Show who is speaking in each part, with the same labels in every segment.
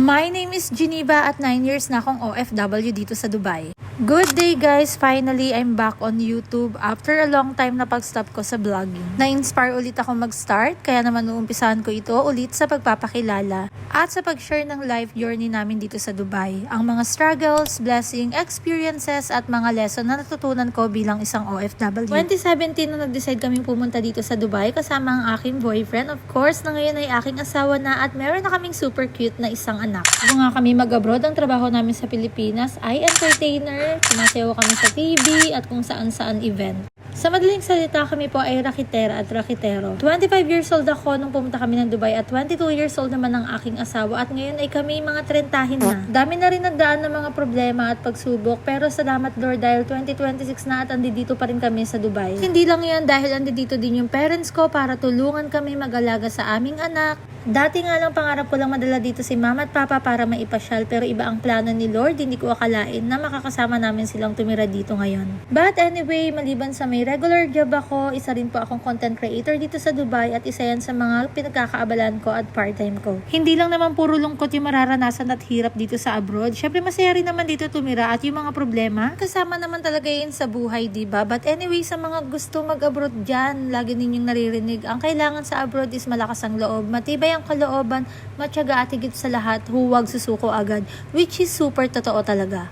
Speaker 1: My name is Geneva at 9 years na akong OFW dito sa Dubai. Good day guys! Finally, I'm back on YouTube after a long time na pag-stop ko sa vlogging. Na-inspire ulit ako mag-start, kaya naman uumpisahan ko ito ulit sa pagpapakilala at sa pag-share ng life journey namin dito sa Dubai. Ang mga struggles, blessing, experiences at mga lesson na natutunan ko bilang isang OFW. 2017 nung nag-decide kaming pumunta dito sa Dubai kasama ang aking boyfriend. Of course, na ngayon ay aking asawa na at meron na kaming super cute na isang anak. Kung nga kami mag-abroad, ang trabaho namin sa Pilipinas ay entertainer, sumasayaw kami sa TV at kung saan-saan event. Sa madaling salita, kami po ay rakitera at rakitero. 25 years old ako nung pumunta kami ng Dubai at 22 years old naman ang aking asawa at ngayon ay kami mga 30 na. Dami na rin nagdaan ng mga problema at pagsubok pero salamat Lord dahil 2026 na at andito pa rin kami sa Dubai. Hindi lang yan dahil andito din yung parents ko para tulungan kami mag-alaga sa aming anak. Dati nga lang pangarap ko lang madala dito si mama at papa para maipasyal pero iba ang plano ni Lord, hindi ko akalain na makakasama namin silang tumira dito ngayon. But anyway, maliban sa may regular job ako, isa rin po akong content creator dito sa Dubai at isa yan sa mga pinagkakaabalan ko at part-time ko. Hindi lang naman puro lungkot yung mararanasan at hirap dito sa abroad. Syempre masaya rin naman dito tumira at yung mga problema, kasama naman talaga yun sa buhay, diba? But anyway, sa mga gusto mag-abroad dyan, lagi ninyong naririnig, ang kailangan sa abroad is malakas ang loob, matibay ang kalooban, matyaga at higit sa lahat, huwag susuko agad, which is super totoo talaga.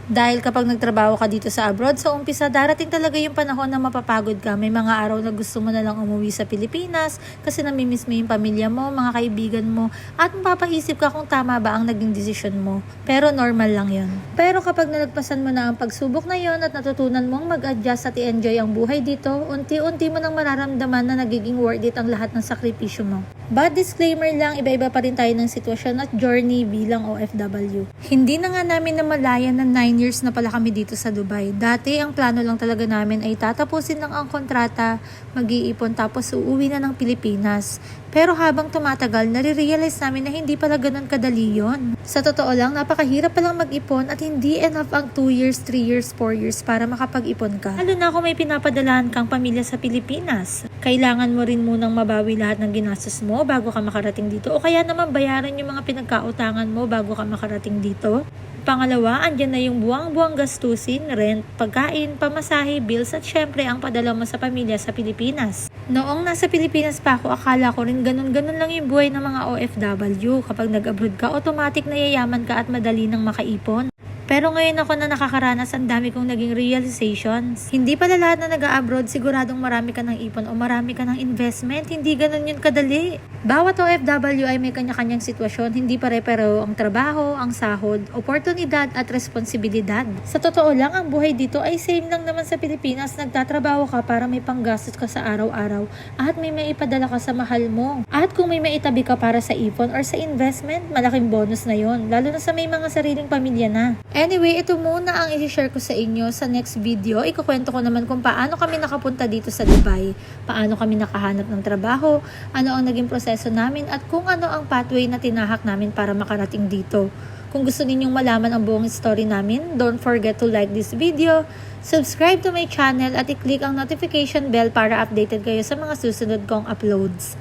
Speaker 1: Dahil kapag nagtrabaho ka dito sa abroad, sa umpisa darating talaga yung panahon na mapapagod ka. May mga araw na gusto mo na lang umuwi sa Pilipinas kasi namimiss mo yung pamilya mo, mga kaibigan mo, at mapapaisip ka kung tama ba ang naging desisyon mo. Pero normal lang yun. Pero kapag nalagpasan mo na ang pagsubok na yun at natutunan mong mag-adjust at i-enjoy ang buhay dito, unti-unti mo nang mararamdaman na nagiging worth it ang lahat ng sakripisyo mo. But disclaimer lang, iba-iba pa rin tayo ng sitwasyon at journey bilang OFW. Hindi na nga namin namalayan na 9 years na pala kami dito sa Dubai. Dati, ang plano lang talaga namin ay tatapusin lang ang kontrata, mag-iipon tapos uuwi na ng Pilipinas. Pero habang tumatagal, nare-realize namin na hindi pala ganun kadali yun. Sa totoo lang, napakahirap palang mag-ipon at hindi enough ang 2 years, 3 years, 4 years para makapag-ipon ka. Lalo na kung may pinapadalahan kang pamilya sa Pilipinas. Kailangan mo rin munang mabawi lahat ng ginastos mo bago ka makarating dito o kaya naman bayaran yung mga pinagkautangan mo bago ka makarating dito. Pangalawa, andyan na yung buwang-buwang gastusin, rent, pagkain, pamasahe, bills at syempre ang padala mo sa pamilya sa Pilipinas. Noong nasa Pilipinas pa ako, akala ko rin ganun-ganun lang yung buhay ng mga OFW. Kapag nag-abroad ka, automatic na yayaman ka at madali nang makaipon. Pero ngayon ako na nakakaranas, ang dami kong naging realizations. Hindi pala lahat na nag-abroad siguradong marami ka ng ipon o marami ka ng investment. Hindi ganun yun kadali. Bawat OFW ay may kanya-kanyang sitwasyon. Hindi pare-pareho ang trabaho, ang sahod, oportunidad at responsibilidad. Sa totoo lang, ang buhay dito ay same lang naman sa Pilipinas. Nagtatrabaho ka para may panggastos ka sa araw-araw at may maipadala ka sa mahal mo. At kung may maitabi ka para sa ipon or sa investment, malaking bonus na yon. Lalo na sa may mga sariling pamilya na. Anyway, ito muna ang i-share ko sa inyo sa next video. Ikukwento ko naman kung paano kami nakapunta dito sa Dubai, paano kami nakahanap ng trabaho, ano ang naging proseso namin at kung ano ang pathway na tinahak namin para makarating dito. Kung gusto ninyong malaman ang buong story namin, don't forget to like this video, subscribe to my channel at i-click ang notification bell para updated kayo sa mga susunod kong uploads.